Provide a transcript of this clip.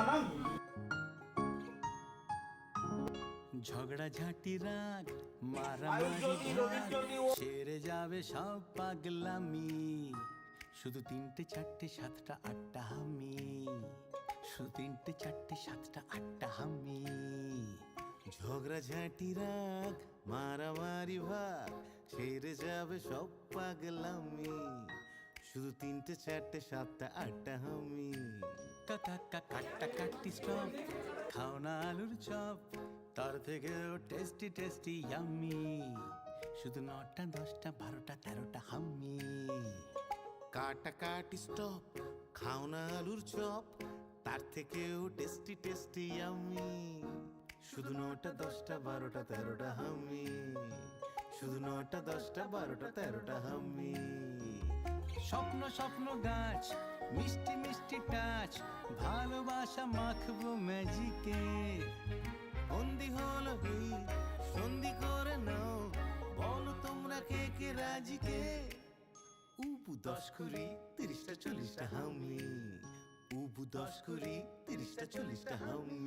না ঝগড়াঝাটি রাগ মারামারি সেরে যাবে সব পাগলামি শুধু 3টে 4টে 7টা 8টা হামি শুধু 3টে 4টে 7টা 8টা হামি ঝগড়াঝাটি রাগ মারামারি ভাগ সেরে যাবে সব পাগলামি শুধু 3টে 4টে 7টা 8টা হামি কাকা কাটা কাটি স্টপ খাও না আলুর চপ তার থেকেও টেস্টি টেস্টি ইয়াম্মি শুধু 9টা 10টা 12টা 13টা হাম্মি কাটা কাটি স্টপ খাও না আলুর চপ তার থেকেও টেস্টি টেস্টি ইয়াম্মি শুধু 9টা 10টা 12টা 13টা হাম্মি শুধু 9টা 10টা 12টা 13টা হাম্মি স্বপ্ন স্বপ্ন গাছ মিষ্টি মিষ্টি টাচ ভালোবাসা মাখবো ম্যাজিকে বন্দি হলো এই সন্ধি করে নাও বলো তোমরা কে কে রাজি কে উবু 10 কুড়ি 30টা 40টা হামি উবু 10 কুড়ি 30টা 40টা হামি